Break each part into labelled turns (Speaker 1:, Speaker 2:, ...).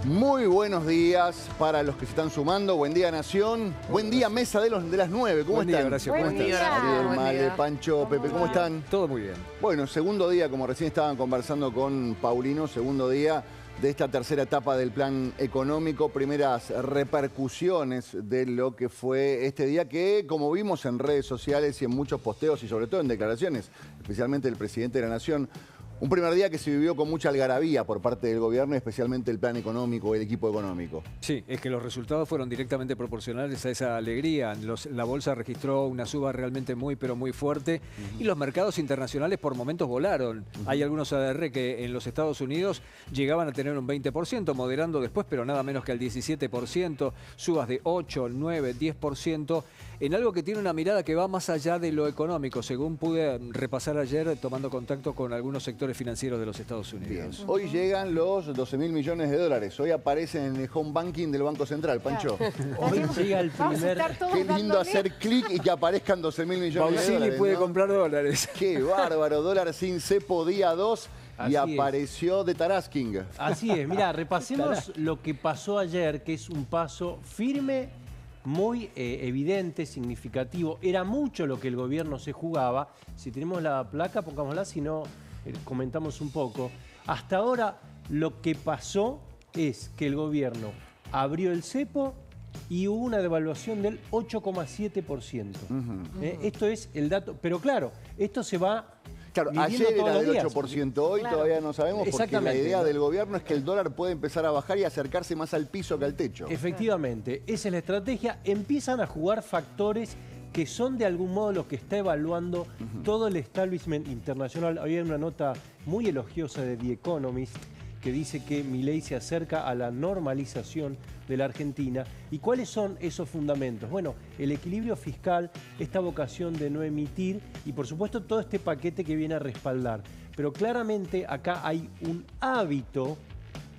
Speaker 1: Muy buenos días para los que se están sumando. Buen día, Nación. Buen día, mesa de las 9. ¿Cómo están?
Speaker 2: Gracias. ¿Cómo estás?
Speaker 1: Ariel, Male, Pancho, Pepe, ¿cómo están?
Speaker 2: Todo muy bien.
Speaker 1: Bueno, segundo día, como recién estaban conversando con Paulino, segundo día de esta tercera etapa del plan económico, primeras repercusiones de lo que fue este día que, como vimos en redes sociales y en muchos posteos y sobre todo en declaraciones, especialmente del presidente de la Nación, un primer día que se vivió con mucha algarabía por parte del gobierno, especialmente el plan económico, el equipo económico.
Speaker 2: Sí, es que los resultados fueron directamente proporcionales a esa alegría. La bolsa registró una suba realmente muy fuerte y los mercados internacionales por momentos volaron. Hay algunos ADR que en los Estados Unidos llegaban a tener un 20%, moderando después, pero nada menos que al 17%, subas de 8, 9, 10%, en algo que tiene una mirada que va más allá de lo económico, según pude repasar ayer tomando contacto con algunos sectores financieros de los Estados Unidos.
Speaker 1: Bien. Hoy llegan los 12.000 millones de dólares. Hoy aparecen en el home banking del Banco Central, Pancho.
Speaker 3: Hoy llega el primer...
Speaker 1: Qué lindo hacer clic y que aparezcan 12.000 millones de dólares.
Speaker 2: Pausini puede
Speaker 1: ¿no?
Speaker 2: comprar dólares.
Speaker 1: Qué bárbaro, dólar sin cepo día 2 y apareció de Tarasking.
Speaker 3: Así es, mira, repasemos lo que pasó ayer, que es un paso firme, muy evidente, significativo. Era mucho lo que el gobierno se jugaba. Si tenemos la placa, pongámosla, si no... comentamos un poco. Hasta ahora lo que pasó es que el gobierno abrió el cepo y hubo una devaluación del 8,7%. Esto es el dato, pero claro, esto se va...
Speaker 1: Claro, ayer era del 8%, hoy todavía no sabemos porque la idea del gobierno es que el dólar puede empezar a bajar y acercarse más al piso que al techo.
Speaker 3: Efectivamente, esa es la estrategia. Empiezan a jugar factores que son de algún modo los que está evaluando todo el establishment internacional. Había una nota muy elogiosa de The Economist que dice que Milei se acerca a la normalización de la Argentina. ¿Y cuáles son esos fundamentos? Bueno, el equilibrio fiscal, esta vocación de no emitir y por supuesto todo este paquete que viene a respaldar. Pero claramente acá hay un hábito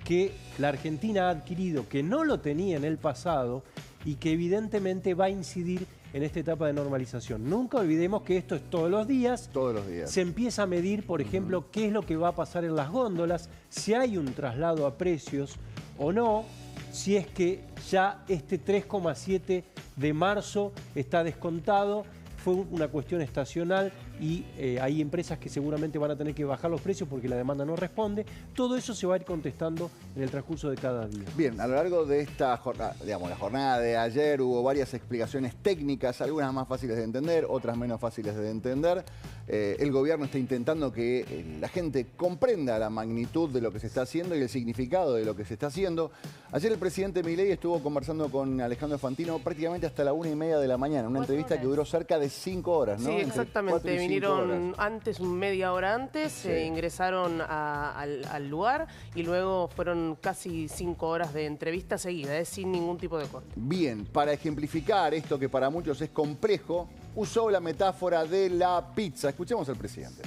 Speaker 3: que la Argentina ha adquirido, que no lo tenía en el pasado y que evidentemente va a incidir en esta etapa de normalización. Nunca olvidemos que esto es todos los días.
Speaker 1: Todos los días.
Speaker 3: Se empieza a medir, por ejemplo, qué es lo que va a pasar en las góndolas, si hay un traslado a precios o no, si es que ya este 3,7 de marzo está descontado, fue una cuestión estacional y hay empresas que seguramente van a tener que bajar los precios porque la demanda no responde. Todo eso se va a ir contestando en el transcurso de cada día.
Speaker 1: Bien, a lo largo de esta jornada, digamos, la jornada de ayer hubo varias explicaciones técnicas, algunas más fáciles de entender, otras menos fáciles de entender. El gobierno está intentando que la gente comprenda la magnitud de lo que se está haciendo y el significado de lo que se está haciendo. Ayer el presidente Milei estuvo conversando con Alejandro Fantino prácticamente hasta la 1:30 de la mañana, una entrevista que duró cerca de 5 horas, ¿no?
Speaker 4: Sí, exactamente. Vinieron antes, media hora antes, ingresaron al lugar y luego fueron casi 5 horas de entrevista seguida, sin ningún tipo de corte.
Speaker 1: Bien, para ejemplificar esto que para muchos es complejo, usó la metáfora de la pizza. Escuchemos al presidente.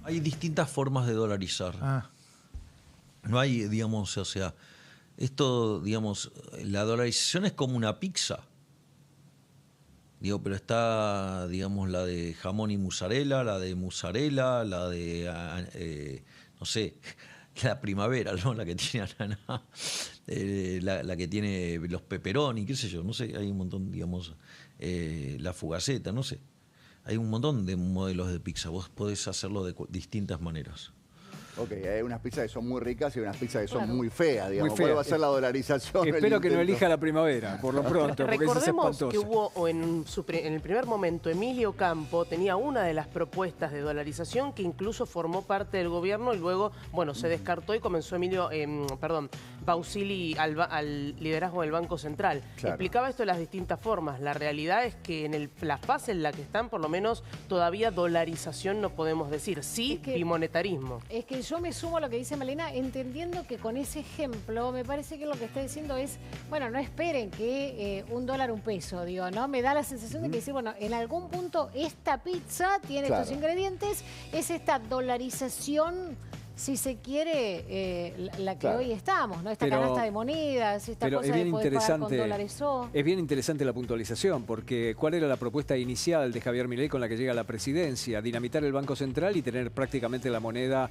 Speaker 5: Hay distintas formas de dolarizar. No hay, digamos, o sea, esto, digamos, la dolarización es como una pizza. Digo, pero está, digamos, la de jamón y mozzarella, la de mozzarella, la de, no sé, la primavera, ¿no? La que tiene ananá, la que tiene los pepperoni, qué sé yo, no sé, hay un montón, digamos, la fugaceta, no sé. Hay un montón de modelos de pizza, vos podés hacerlo de distintas maneras.
Speaker 1: Ok, hay unas pizzas que son muy ricas y unas pizzas que son muy feas, digamos. Muy ¿Cuál va a ser la dolarización?
Speaker 2: Espero que no elija la primavera, por lo pronto, porque
Speaker 4: recordemos que hubo en el primer momento, Emilio Campo tenía una de las propuestas de dolarización que incluso formó parte del gobierno y luego, bueno, se descartó y comenzó Pausini al liderazgo del Banco Central. Claro. Explicaba esto de las distintas formas. La realidad es que en la fase en la que están, por lo menos, todavía dolarización no podemos decir. Sí, bimonetarismo.
Speaker 6: Es que yo me sumo a lo que dice Malena, entendiendo que con ese ejemplo me parece que lo que está diciendo es, bueno, no esperen que $1 un peso, digo, ¿no? Me da la sensación de que decir, bueno, en algún punto esta pizza tiene estos ingredientes, es esta dolarización si se quiere, la que
Speaker 1: Claro.
Speaker 6: hoy estamos, ¿no? Esta
Speaker 2: Pero-
Speaker 6: canasta de monedas, esta
Speaker 2: Pero
Speaker 6: cosa
Speaker 2: es bien
Speaker 6: de poder pagar con
Speaker 2: interesante,
Speaker 6: dólares o...
Speaker 2: es bien interesante la puntualización, porque ¿cuál era la propuesta inicial de Javier Milei con la que llega a la presidencia? Dinamitar el Banco Central y tener prácticamente la moneda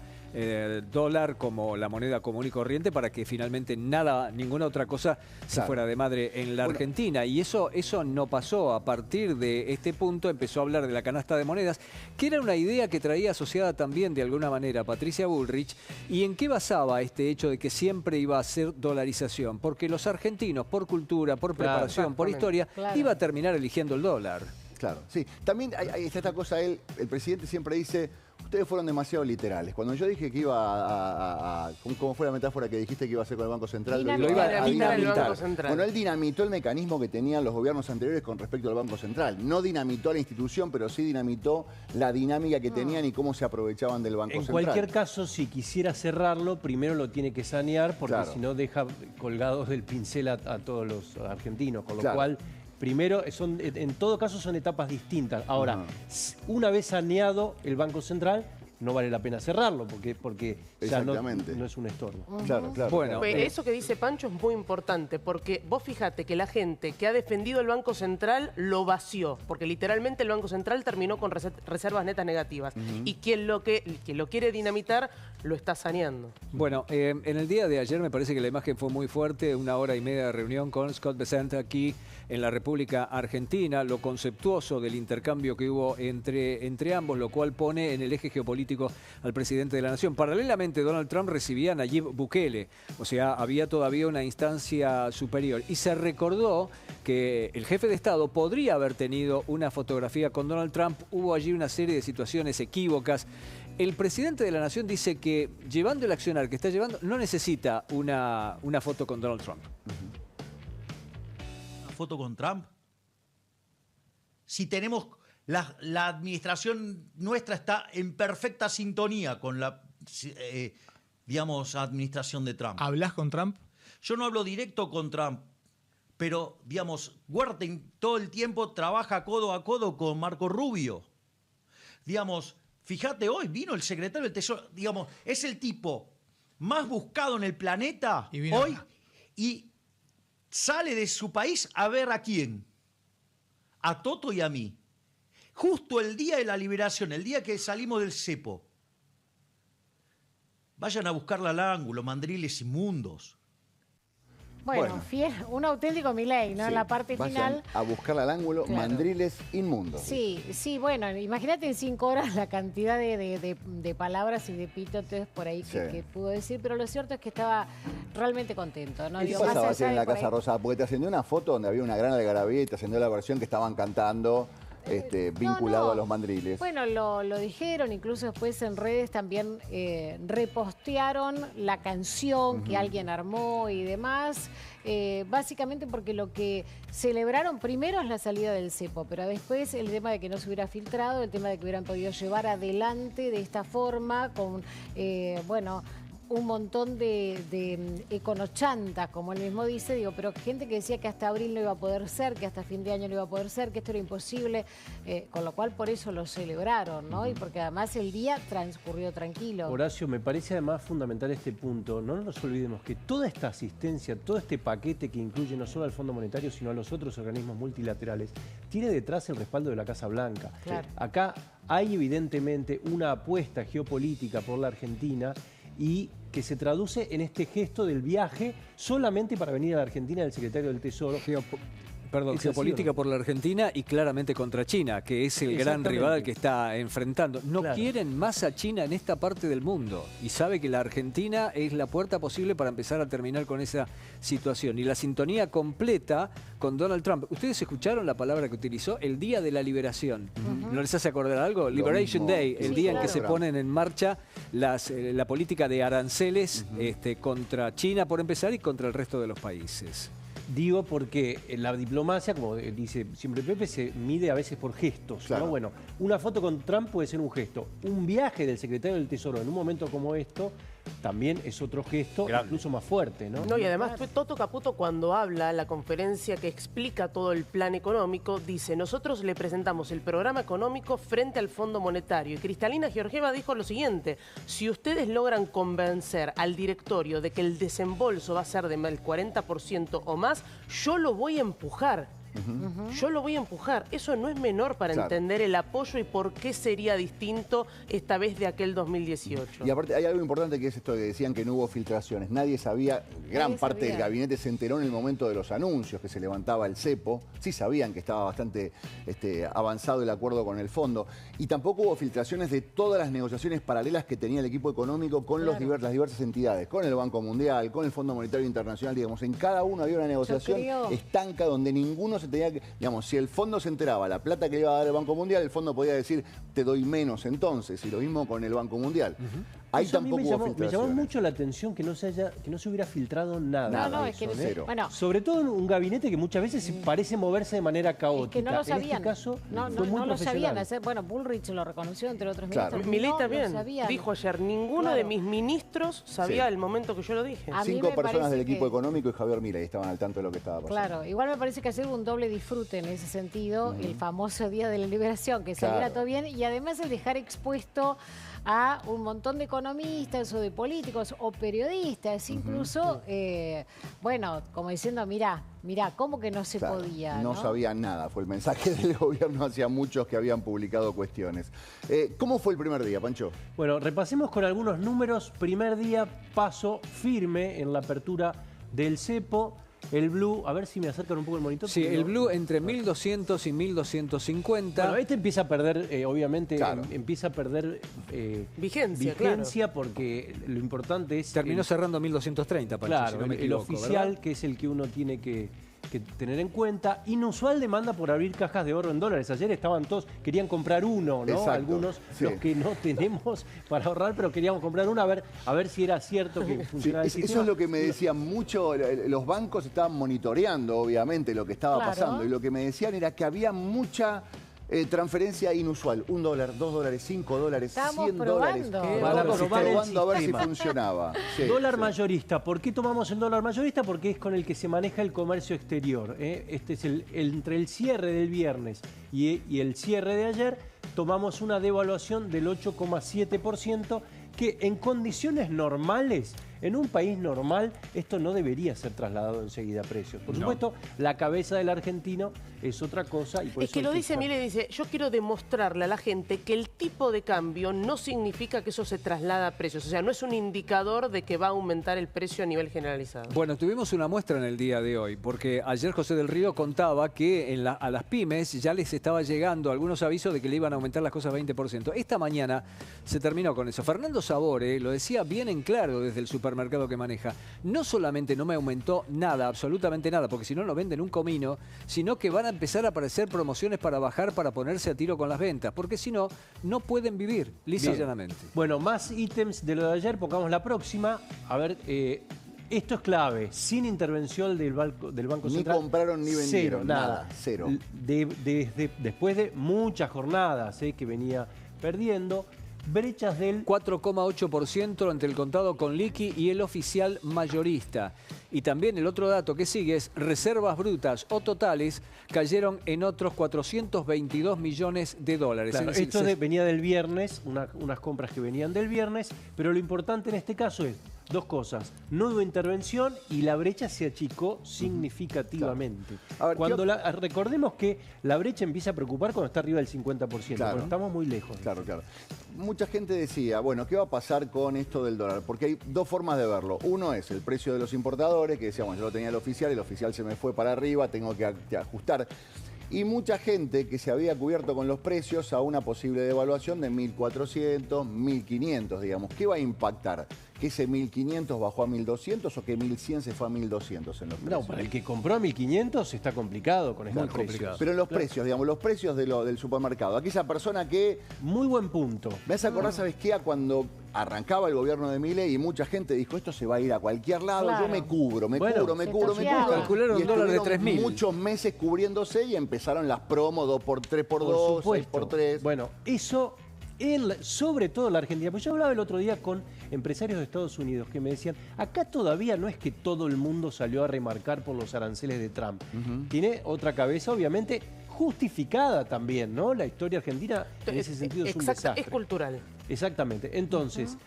Speaker 2: dólar como la moneda común y corriente para que finalmente ninguna otra cosa se
Speaker 1: Claro.
Speaker 2: fuera de madre en la Argentina. Y eso no pasó. A partir de este punto empezó a hablar de la canasta de monedas, que era una idea que traía asociada también de alguna manera Patricia Bullrich. ¿Y en qué basaba este hecho de que siempre iba a ser dolarización? Porque los argentinos, por cultura, por preparación, por historia,
Speaker 6: Claro.
Speaker 2: iba a terminar eligiendo el dólar.
Speaker 1: Claro, sí. También ahí está esta cosa, el presidente siempre dice, ustedes fueron demasiado literales. Cuando yo dije que iba ¿cómo fue la metáfora que dijiste que iba a hacer con el Banco Central?
Speaker 6: Dinamitar.
Speaker 1: Lo iba a
Speaker 4: Dinamitar el
Speaker 1: dinamitar.
Speaker 4: Banco Central.
Speaker 1: Bueno, él dinamitó el mecanismo que tenían los gobiernos anteriores con respecto al Banco Central. No dinamitó a la institución, pero sí dinamitó la dinámica que tenían y cómo se aprovechaban del Banco
Speaker 3: En
Speaker 1: Central.
Speaker 3: cualquier caso, si quisiera cerrarlo, primero lo tiene que sanear, porque
Speaker 1: Claro.
Speaker 3: si no deja colgados del pincel a todos los argentinos. Con lo
Speaker 1: Claro.
Speaker 3: cual, primero, en todo caso son etapas distintas. Ahora, una vez saneado el Banco Central, no vale la pena cerrarlo, porque ya no
Speaker 1: Exactamente.
Speaker 3: es un estorbo.
Speaker 1: Claro, claro.
Speaker 2: Bueno,
Speaker 1: claro.
Speaker 4: Eso que dice Pancho es muy importante, porque vos fíjate que la gente que ha defendido el Banco Central lo vació, porque literalmente el Banco Central terminó con reservas netas negativas. Y quien lo quiere dinamitar lo está saneando.
Speaker 2: Bueno, en el día de ayer me parece que la imagen fue muy fuerte, 1 hora y media de reunión con Scott Bessent aquí en la República Argentina, lo conceptuoso del intercambio que hubo entre ambos, lo cual pone en el eje geopolítico al presidente de la Nación. Paralelamente, Donald Trump recibía a Nayib Bukele, o sea, había todavía una instancia superior. Y se recordó que el jefe de Estado podría haber tenido una fotografía con Donald Trump, hubo allí una serie de situaciones equívocas. El presidente de la Nación dice que, llevando el accionar que está llevando, no necesita una foto con Donald Trump.
Speaker 5: ¿Una foto con Trump? Si tenemos... La administración nuestra está en perfecta sintonía con la, digamos, administración de Trump.
Speaker 7: ¿Hablas con Trump?
Speaker 5: Yo no hablo directo con Trump, pero, digamos, Wertheim todo el tiempo trabaja codo a codo con Marco Rubio. Digamos, fíjate, hoy vino el secretario del Tesoro, digamos, es el tipo más buscado en el planeta
Speaker 7: Y vino
Speaker 5: hoy
Speaker 7: acá.
Speaker 5: y sale de su país a ver a quién. A Toto y a mí. Justo el día de la liberación, el día que salimos del cepo. Vayan a buscarla al ángulo, mandriles inmundos.
Speaker 6: Bueno, un auténtico Milei, ¿no?
Speaker 1: Sí,
Speaker 6: En la parte
Speaker 1: vayan
Speaker 6: final.
Speaker 1: a buscarla al ángulo,
Speaker 6: Claro.
Speaker 1: mandriles inmundos.
Speaker 6: Sí, bueno, imagínate en 5 horas la cantidad de palabras y de epítetos por ahí
Speaker 1: Sí.
Speaker 6: que pudo decir, pero lo cierto es que estaba realmente contento, ¿no?
Speaker 1: ¿Qué
Speaker 6: Digo,
Speaker 1: pasaba
Speaker 6: más
Speaker 1: ayer
Speaker 6: allá
Speaker 1: en
Speaker 6: de
Speaker 1: la
Speaker 6: por
Speaker 1: Casa
Speaker 6: ahí-
Speaker 1: Rosada? Porque te ascendió una foto donde había una gran algarabía y te ascendió la versión que estaban cantando vinculado
Speaker 6: no.
Speaker 1: a los mandriles.
Speaker 6: Bueno, lo dijeron, incluso después en redes también repostearon la canción que alguien armó y demás. Básicamente porque lo que celebraron primero es la salida del cepo, pero después el tema de que no se hubiera filtrado, el tema de que hubieran podido llevar adelante de esta forma con, un montón de econochantas, como él mismo dice, digo, pero gente que decía que hasta abril no iba a poder ser, que hasta fin de año no iba a poder ser, que esto era imposible, con lo cual por eso lo celebraron, ¿no? Y porque además el día transcurrió tranquilo.
Speaker 3: Horacio, me parece además fundamental este punto. No nos olvidemos que toda esta asistencia, todo este paquete que incluye no solo al Fondo Monetario, sino a los otros organismos multilaterales, tiene detrás el respaldo de la Casa Blanca.
Speaker 6: Claro.
Speaker 3: Acá hay evidentemente una apuesta geopolítica por la Argentina y que se traduce en este gesto del viaje solamente para venir a la Argentina del secretario del Tesoro.
Speaker 2: Perdón,
Speaker 3: ¿Es así
Speaker 2: geopolítica
Speaker 3: o no?
Speaker 2: por la Argentina y claramente contra China, que es el gran
Speaker 3: Exactamente.
Speaker 2: rival que está enfrentando. No
Speaker 3: Claro.
Speaker 2: quieren más a China en esta parte del mundo y sabe que la Argentina es la puerta posible para empezar a terminar con esa situación. Y la sintonía completa con Donald Trump. ¿Ustedes escucharon la palabra que utilizó? El día de la liberación. ¿No les hace acordar algo? Liberation
Speaker 1: mismo.
Speaker 2: Day, el
Speaker 1: Sí,
Speaker 2: día en que
Speaker 6: claro.
Speaker 2: se ponen en marcha la política de aranceles contra China, por empezar, y contra el resto de los países.
Speaker 3: Digo porque la diplomacia, como dice siempre Pepe, se mide a veces por gestos,
Speaker 1: Claro.
Speaker 3: ¿no? Bueno, una foto con Trump puede ser un gesto. Un viaje del secretario del Tesoro en un momento como esto también es otro gesto incluso más fuerte, ¿no?
Speaker 4: No, y además Toto Caputo, cuando habla en la conferencia que explica todo el plan económico, dice: nosotros le presentamos el programa económico frente al Fondo Monetario. Y Cristalina Georgieva dijo lo siguiente: si ustedes logran convencer al directorio de que el desembolso va a ser del 40% o más, yo lo voy a empujar. Yo lo voy a empujar. Eso no es menor para entender el apoyo y por qué sería distinto esta vez de aquel 2018.
Speaker 1: Y aparte hay algo importante que es esto que decían que no hubo filtraciones. Nadie sabía, gran parte del gabinete se enteró en el momento de los anuncios que se levantaba el cepo. Sí sabían que estaba bastante avanzado el acuerdo con el fondo. Y tampoco hubo filtraciones de todas las negociaciones paralelas que tenía el equipo económico con las diversas entidades, con el Banco Mundial, con el Fondo Monetario Internacional. Digamos, en cada uno había una negociación estanca donde ninguno se tenía que, digamos, si el fondo se enteraba la plata que le iba a dar el Banco Mundial, el fondo podía decir, te doy menos entonces, y lo mismo con el Banco Mundial. Ahí
Speaker 3: eso
Speaker 1: tampoco hubo filtraciones.
Speaker 3: me llamó mucho la atención que no se hubiera filtrado nada.
Speaker 6: No, es que
Speaker 1: cero.
Speaker 6: bueno,
Speaker 3: sobre todo en un gabinete que muchas veces parece moverse de manera caótica.
Speaker 6: Es que no lo sabían.
Speaker 3: En este caso,
Speaker 6: no lo sabían hacer. Bueno, Bullrich lo reconoció, entre otros ministros.
Speaker 4: Milei también dijo ayer, ninguno de mis ministros sabía el momento que yo lo dije.
Speaker 1: 5 personas del equipo económico y Javier Milei estaban al tanto de lo que estaba pasando.
Speaker 6: Claro, igual me parece que hacer un doble disfrute en ese sentido, el famoso Día de la Liberación, que saliera todo bien, y además el dejar expuesto a un montón de economistas o de políticos o periodistas, incluso, bueno, como diciendo, mirá, ¿cómo que no se podía?
Speaker 1: No sabían nada, fue el mensaje del gobierno hacia muchos que habían publicado cuestiones. ¿Cómo fue el primer día, Pancho?
Speaker 3: Bueno, repasemos con algunos números. Primer día, paso firme en la apertura del cepo. El blue, a ver si me acercan un poco el monitor.
Speaker 2: Sí, el blue entre 1.200 y 1.250.
Speaker 3: Bueno, este empieza a perder, obviamente, empieza a perder
Speaker 4: vigencia,
Speaker 3: porque lo importante es...
Speaker 2: Terminó cerrando 1.230, Pancho,
Speaker 3: claro,
Speaker 2: si no me
Speaker 3: el
Speaker 2: equivoco,
Speaker 3: oficial,
Speaker 2: ¿verdad?
Speaker 3: que es el que uno tiene que tener en cuenta. Inusual demanda por abrir cajas de oro en dólares. Ayer estaban todos, querían comprar uno, ¿no?
Speaker 1: Exacto,
Speaker 3: algunos, los que no tenemos para ahorrar, pero queríamos comprar uno a ver si era cierto que funcionaba el sistema.
Speaker 1: Eso es lo que me decían mucho. Los bancos estaban monitoreando, obviamente, lo que estaba pasando. Y lo que me decían era que había mucha transferencia inusual. $1, $2, $5,
Speaker 6: Estamos
Speaker 1: $100.
Speaker 6: probando
Speaker 1: A ver si funcionaba.
Speaker 3: Dólar mayorista. ¿Por qué tomamos el dólar mayorista? Porque es con el que se maneja el comercio exterior. Este es entre el cierre del viernes y el cierre de ayer, tomamos una devaluación del 8,7%, que en condiciones normales, en un país normal, esto no debería ser trasladado enseguida a precios. Por supuesto, la cabeza del argentino es otra cosa. Y por
Speaker 4: es
Speaker 3: eso
Speaker 4: que lo dice Milei, dice, yo quiero demostrarle a la gente que el tipo de cambio no significa que eso se traslada a precios. O sea, no es un indicador de que va a aumentar el precio a nivel generalizado.
Speaker 2: Bueno, tuvimos una muestra en el día de hoy, porque ayer José del Río contaba que a las pymes ya les estaba llegando algunos avisos de que le iban a aumentar las cosas 20%. Esta mañana se terminó con eso. Fernando Sabore lo decía bien en claro desde el supermercado que maneja. No solamente no me aumentó nada, absolutamente nada, porque si no, no venden un comino, sino que van a empezar a aparecer promociones para bajar, para ponerse a tiro con las ventas, porque si no, no pueden vivir, lisa y llanamente.
Speaker 3: Bueno, más ítems de lo de ayer, pongamos la próxima. A ver, esto es clave, sin intervención del Banco Central.
Speaker 1: Ni compraron ni vendieron, nada. Cero.
Speaker 3: Después de muchas jornadas que venía perdiendo, brechas del
Speaker 2: 4,8% entre el contado con liqui y el oficial mayorista. Y también el otro dato que sigue es reservas brutas o totales cayeron en otros 422 millones de dólares.
Speaker 3: Claro,
Speaker 2: es decir,
Speaker 3: esto venía del viernes, unas compras que venían del viernes, pero lo importante en este caso es dos cosas: no hubo intervención y la brecha se achicó significativamente.
Speaker 1: Claro. A ver,
Speaker 3: recordemos que la brecha empieza a preocupar cuando está arriba del 50%, cuando estamos muy lejos.
Speaker 1: Claro. Mucha gente decía, bueno, ¿qué va a pasar con esto del dólar? Porque hay dos formas de verlo. Uno es el precio de los importadores, que decíamos, yo lo tenía el oficial se me fue para arriba, tengo que ajustar. Y mucha gente que se había cubierto con los precios a una posible devaluación de 1.400, 1.500, digamos. ¿Qué va a impactar? ¿Que ese 1.500 bajó a 1.200 o que 1.100 se fue a 1.200 en los precios?
Speaker 3: No, para el que compró a 1.500 está complicado con estos precios.
Speaker 1: Pero los precios, digamos, los precios del supermercado. Aquella persona que...
Speaker 3: Muy buen punto.
Speaker 1: Me hace acordar, ¿sabes qué? A cuando arrancaba el gobierno de Milei y mucha gente dijo, esto se va a ir a cualquier lado, yo me cubro.
Speaker 2: Calcularon dólar de 3.000.
Speaker 1: Muchos meses cubriéndose y empezaron las promos 2x3x2, 6x3.
Speaker 3: Bueno, eso... sobre todo en la Argentina, pues yo hablaba el otro día con empresarios de Estados Unidos que me decían, acá todavía no es que todo el mundo salió a remarcar por los aranceles de Trump. Tiene otra cabeza, obviamente, justificada también, ¿no? La historia argentina en ese sentido es un desastre.
Speaker 4: Es cultural.
Speaker 3: Exactamente. Entonces,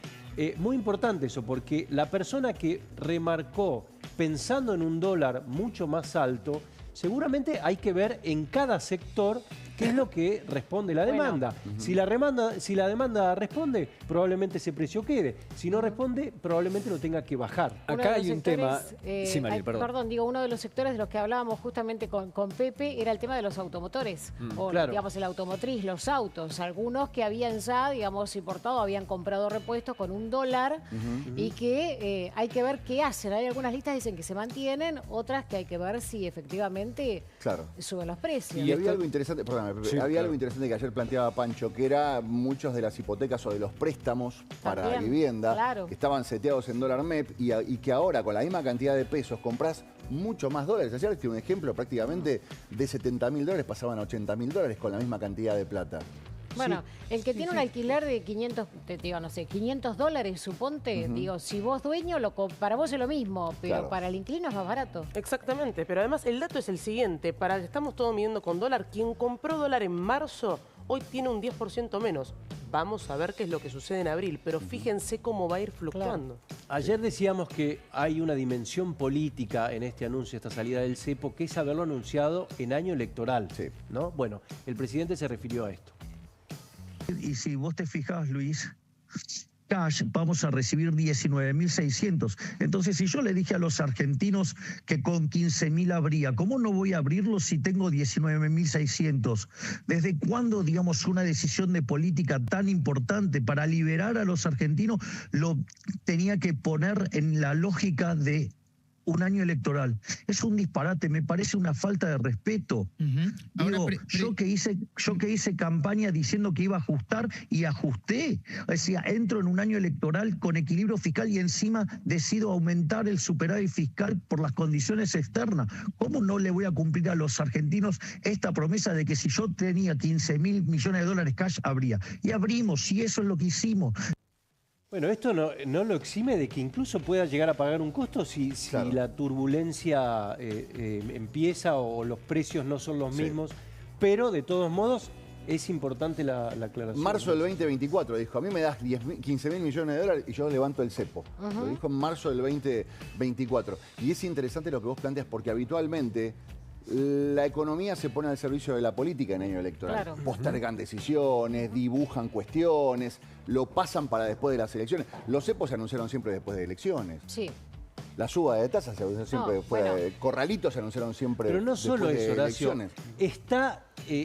Speaker 3: muy importante eso, porque la persona que remarcó pensando en un dólar mucho más alto, seguramente hay que ver en cada sector qué es lo que responde la demanda. Si la demanda responde, probablemente ese precio quede. Si no responde, probablemente lo tenga que bajar.
Speaker 2: Acá hay un tema...
Speaker 6: Sí, Mariel, perdón. Digo, uno de los sectores de los que hablábamos justamente con Pepe era el tema de los automotores. O,
Speaker 3: claro.
Speaker 6: digamos, el automotriz, los autos. Algunos que habían ya, digamos, importado, habían comprado repuestos con $1 y que hay que ver qué hacen. Hay algunas listas que dicen que se mantienen, otras que hay que ver si efectivamente suben los precios.
Speaker 1: Y había algo interesante, perdóname,
Speaker 2: Sí,
Speaker 1: había algo interesante que ayer planteaba Pancho, que era muchos de las hipotecas o de los préstamos para
Speaker 6: También,
Speaker 1: vivienda
Speaker 6: claro.
Speaker 1: que estaban seteados en dólar MEP y que ahora con la misma cantidad de pesos compras mucho más dólares. Ayer tiene un ejemplo prácticamente de $70.000 pasaban a $80.000 con la misma cantidad de plata.
Speaker 6: Bueno, el que tiene un alquiler de 500, te digo, no sé, $500, suponte, digo, si vos dueño, para vos es lo mismo, pero para el inquilino es más barato.
Speaker 4: Exactamente, pero además el dato es el siguiente, para que estamos todos midiendo con dólar, quien compró dólar en marzo, hoy tiene un 10% menos. Vamos a ver qué es lo que sucede en abril, pero fíjense cómo va a ir fluctuando.
Speaker 3: Ayer decíamos que hay una dimensión política en este anuncio, esta salida del cepo, que es haberlo anunciado en año electoral, ¿no? Bueno, el presidente se refirió a esto.
Speaker 7: Y si vos te fijas, Luis, cash vamos a recibir 19.600. Entonces, si yo le dije a los argentinos que con 15.000 habría, ¿cómo no voy a abrirlo si tengo 19.600? ¿Desde cuándo, digamos, una decisión de política tan importante para liberar a los argentinos lo tenía que poner en la lógica de un año electoral? Es un disparate, me parece una falta de respeto. Digo, yo que hice campaña diciendo que iba a ajustar y ajusté. O sea, entro en un año electoral con equilibrio fiscal y encima decido aumentar el superávit fiscal por las condiciones externas. ¿Cómo no le voy a cumplir a los argentinos esta promesa de que si yo tenía 15.000 millones de dólares cash, habría? Y abrimos, y eso es lo que hicimos.
Speaker 3: Bueno, esto no lo exime de que incluso pueda llegar a pagar un costo si la turbulencia empieza o los precios no son los mismos, pero de todos modos es importante la aclaración.
Speaker 1: Marzo del 2024 dijo, a mí me das 15.000 millones de dólares y yo levanto el cepo. Lo dijo en marzo del 2024. Y es interesante lo que vos planteas porque habitualmente la economía se pone al servicio de la política en año electoral.
Speaker 6: Claro.
Speaker 1: Postergan decisiones, dibujan cuestiones, lo pasan para después de las elecciones. Los cepos se anunciaron siempre después de elecciones.
Speaker 6: Sí.
Speaker 1: La suba de tasas se anunció siempre corralitos se anunciaron siempre.
Speaker 3: Pero no solo
Speaker 1: después
Speaker 3: eso,
Speaker 1: de
Speaker 3: Horacio.
Speaker 1: elecciones.
Speaker 3: Está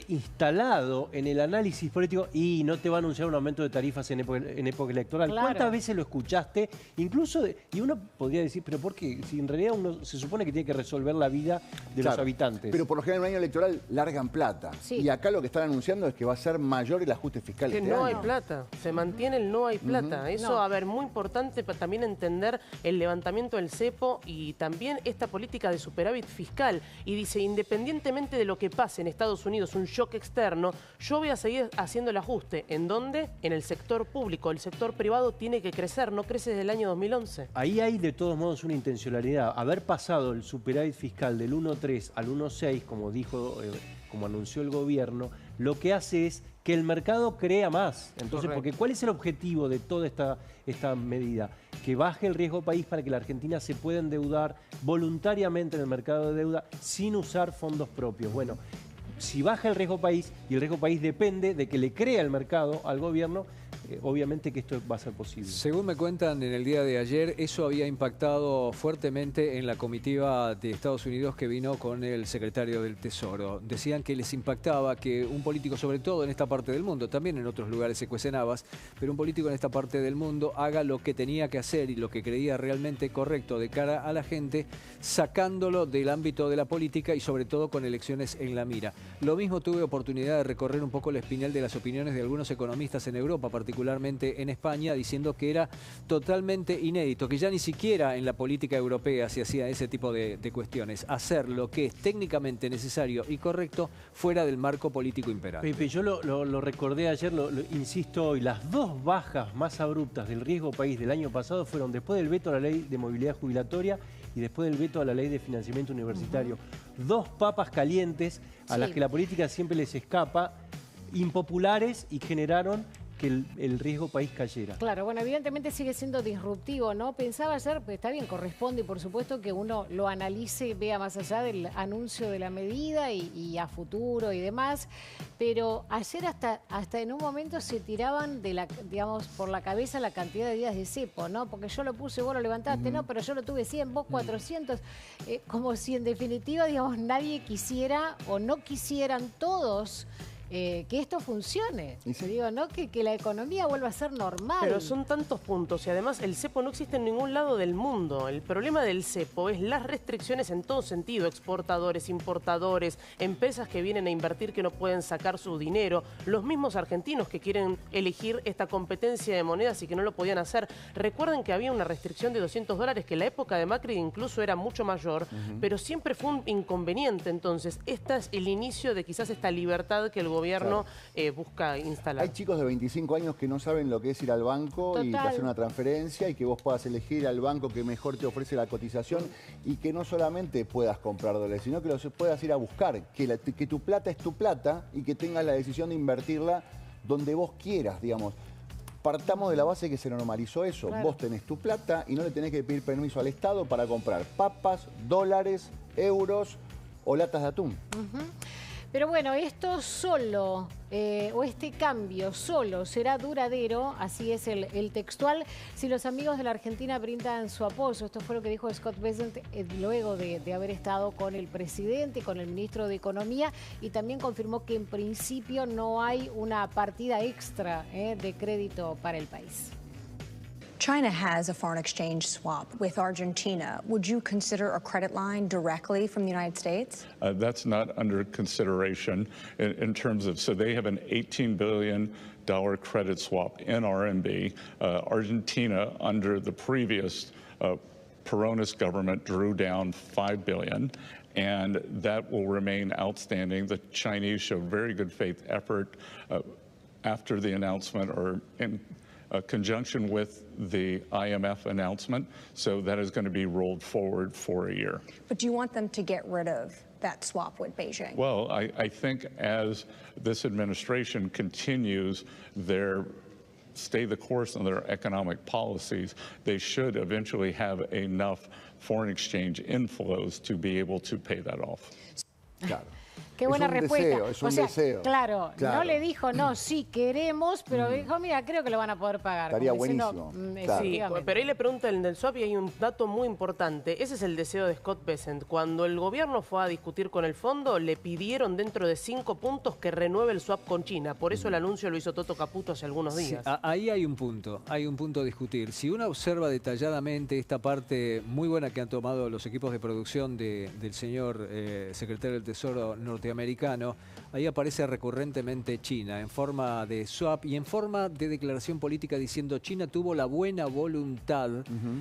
Speaker 3: instalado en el análisis político y no te va a anunciar un aumento de tarifas en época electoral.
Speaker 6: Claro.
Speaker 3: ¿Cuántas veces lo escuchaste? Incluso, y uno podría decir, pero ¿por qué? Si en realidad uno se supone que tiene que resolver la vida de los habitantes.
Speaker 1: Pero por lo general en un año electoral largan plata.
Speaker 6: Sí.
Speaker 1: Y acá lo que están anunciando es que va a ser mayor el ajuste fiscal
Speaker 4: Que
Speaker 1: este
Speaker 4: no
Speaker 1: año.
Speaker 4: hay plata, se mantiene el no hay plata. Eso, a ver, muy importante para también entender el levantamiento del cepo y también esta política de superávit fiscal. Y dice, independientemente de lo que pase en Estados Unidos, un shock externo, yo voy a seguir haciendo el ajuste. ¿En dónde? En el sector público. El sector privado tiene que crecer, no crece desde el año 2011.
Speaker 3: Ahí hay de todos modos una intencionalidad. Haber pasado el superávit fiscal del 1,3 al 1,6, como dijo, como anunció el gobierno, lo que hace es que el mercado crea más. Entonces, porque ¿cuál es el objetivo de toda esta medida? Que baje el riesgo país para que la Argentina se pueda endeudar voluntariamente en el mercado de deuda sin usar fondos propios. Bueno, si baja el riesgo país, y el riesgo país depende de que le crea el mercado al gobierno, obviamente que esto va a ser posible.
Speaker 2: Según me cuentan en el día de ayer, eso había impactado fuertemente en la comitiva de Estados Unidos que vino con el secretario del Tesoro. Decían que les impactaba que un político, sobre todo en esta parte del mundo, también en otros lugares se cuecen habas, pero un político en esta parte del mundo haga lo que tenía que hacer y lo que creía realmente correcto de cara a la gente, sacándolo del ámbito de la política y sobre todo con elecciones en la mira. Lo mismo tuve oportunidad de recorrer un poco el espinel de las opiniones de algunos economistas en Europa, particularmente particularmente en España, diciendo que era totalmente inédito, que ya ni siquiera en la política europea se hacía ese tipo de cuestiones, hacer lo que es técnicamente necesario y correcto fuera del marco político imperante.
Speaker 3: Pepe, yo lo recordé ayer, lo insisto hoy, las dos bajas más abruptas del riesgo país del año pasado fueron después del veto a la ley de movilidad jubilatoria y después del veto a la ley de financiamiento universitario. Dos papas calientes a las que la política siempre les escapa, impopulares, y generaron que el riesgo país cayera.
Speaker 6: Claro, bueno, evidentemente sigue siendo disruptivo, ¿no? Pensaba ayer, pues está bien, corresponde, por supuesto, que uno lo analice y vea más allá del anuncio de la medida y a futuro y demás, pero ayer hasta en un momento se tiraban digamos, por la cabeza la cantidad de días de cepo, ¿no? Porque yo lo puse, vos lo levantaste, no, pero yo lo tuve 100, vos 400, como si en definitiva, digamos, nadie quisiera o no quisieran todos que esto funcione. Digo, ¿no? Que la economía vuelva a ser normal.
Speaker 4: Pero son tantos puntos y además el cepo no existe en ningún lado del mundo. El problema del cepo es las restricciones en todo sentido. Exportadores, importadores, empresas que vienen a invertir que no pueden sacar su dinero, los mismos argentinos que quieren elegir esta competencia de monedas y que no lo podían hacer. Recuerden que había una restricción de $200 que en la época de Macri incluso era mucho mayor, pero siempre fue un inconveniente. Entonces, este es el inicio de quizás esta libertad que el gobierno busca instalar.
Speaker 1: Hay chicos de 25 años que no saben lo que es ir al banco y hacer una transferencia y que vos puedas elegir al banco que mejor te ofrece la cotización y que no solamente puedas comprar dólares, sino que los puedas ir a buscar, que tu plata es tu plata y que tengas la decisión de invertirla donde vos quieras, digamos. Partamos de la base que se normalizó eso. Claro. Vos tenés tu plata y no le tenés que pedir permiso al Estado para comprar papas, dólares, euros o latas de atún.
Speaker 6: Pero bueno, esto solo, o este cambio solo será duradero, así es el textual, si los amigos de la Argentina brindan su apoyo. Esto fue lo que dijo Scott Bessent luego de haber estado con el presidente, con el ministro de Economía, y también confirmó que en principio no hay una partida extra de crédito para el país.
Speaker 8: China has a foreign exchange swap with Argentina. Would you consider a credit line directly from the United States?
Speaker 9: That's not under consideration in terms of, so they have an $18 billion credit swap in RMB. Argentina, under the previous Peronist government, drew down $5 billion. And that will remain outstanding. The Chinese showed very good faith effort after the announcement or in conjunction with the IMF announcement, so that is going to be rolled forward for a year.
Speaker 8: But do you want them to get rid of that swap with Beijing?
Speaker 9: Well, I think as this administration continues their stay the course on their economic policies, they should eventually have enough foreign exchange inflows to be able to pay that off.
Speaker 1: Claro.
Speaker 6: Qué buena respuesta.
Speaker 1: Es un deseo.
Speaker 6: Claro, no le dijo, no, sí queremos, pero dijo, mira, creo que lo van a poder pagar.
Speaker 1: Estaría buenísimo.
Speaker 6: Claro.
Speaker 4: Sí, pero ahí le pregunta el del swap y hay un dato muy importante. Ese es el deseo de Scott Bessent. Cuando el gobierno fue a discutir con el fondo, le pidieron dentro de 5 puntos que renueve el swap con China. Por eso el anuncio lo hizo Toto Caputo hace algunos días.
Speaker 2: Sí, ahí hay un punto a discutir. Si uno observa detalladamente esta parte muy buena que han tomado los equipos de producción del señor secretario del Tesoro norteamericano, ahí aparece recurrentemente China en forma de swap y en forma de declaración política diciendo China tuvo la buena voluntad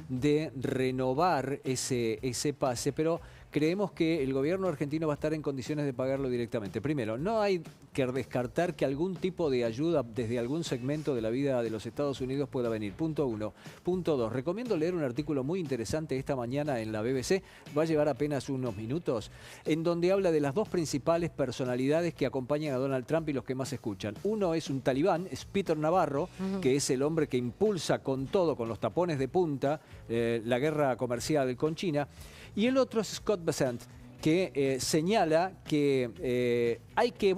Speaker 2: de renovar ese pase, pero creemos que el gobierno argentino va a estar en condiciones de pagarlo directamente. Primero, no hay que descartar que algún tipo de ayuda desde algún segmento de la vida de los Estados Unidos pueda venir. Punto 1. Punto 2. Recomiendo leer un artículo muy interesante esta mañana en la BBC, va a llevar apenas unos minutos, en donde habla de las dos principales personalidades que acompañan a Donald Trump y los que más escuchan. Uno es un talibán, es Peter Navarro, que es el hombre que impulsa con todo, con los tapones de punta, la guerra comercial con China. Y el otro es Scott Bessent, que señala que hay que,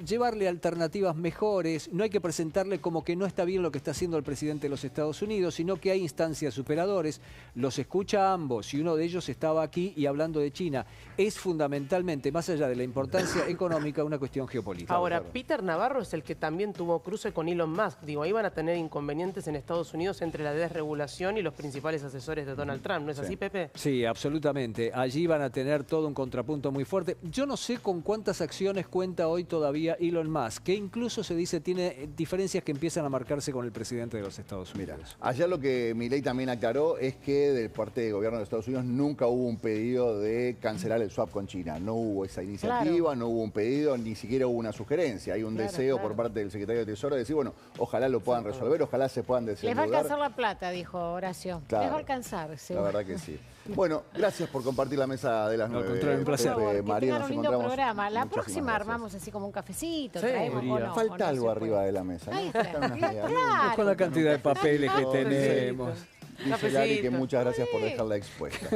Speaker 2: llevarle alternativas mejores, no hay que presentarle como que no está bien lo que está haciendo el presidente de los Estados Unidos, sino que hay instancias superadores, los escucha a ambos y uno de ellos estaba aquí y hablando de China. Es fundamentalmente, más allá de la importancia económica, una cuestión geopolítica.
Speaker 4: Ahora, Peter Navarro es el que también tuvo cruce con Elon Musk. Digo, ahí van a tener inconvenientes en Estados Unidos entre la desregulación y los principales asesores de Donald Trump. ¿No es así, Pepe?
Speaker 2: Sí, absolutamente. Allí van a tener todo un contrapunto muy fuerte. Yo no sé con cuántas acciones cuenta hoy todavía Elon Musk, que incluso se dice tiene diferencias que empiezan a marcarse con el presidente de los Estados Unidos.
Speaker 1: Mira, ayer lo que Milei también aclaró es que del parte del gobierno de Estados Unidos nunca hubo un pedido de cancelar el swap con China. No hubo esa iniciativa, no hubo un pedido, ni siquiera hubo una sugerencia. Hay un deseo por parte del secretario de Tesoro de decir, bueno, ojalá lo puedan resolver, ojalá se puedan desendeudar.
Speaker 6: Les va a alcanzar la plata, dijo Horacio.
Speaker 1: Claro,
Speaker 6: les va a alcanzar,
Speaker 1: la verdad que sí. Bueno, gracias por compartir la mesa de las 9.
Speaker 2: Un placer.
Speaker 6: María, tengan un lindo programa. La próxima armamos así como un cafecito, traemos o no.
Speaker 1: Falta algo arriba de la mesa, ¿no?
Speaker 6: Ahí está.
Speaker 2: Con la cantidad de papeles que tenemos.
Speaker 1: Dice Lali que muchas gracias por dejarla expuesta.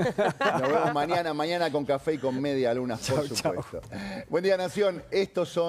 Speaker 1: Nos vemos mañana con café y con media luna, por supuesto. Buen día, Nación. Estos son...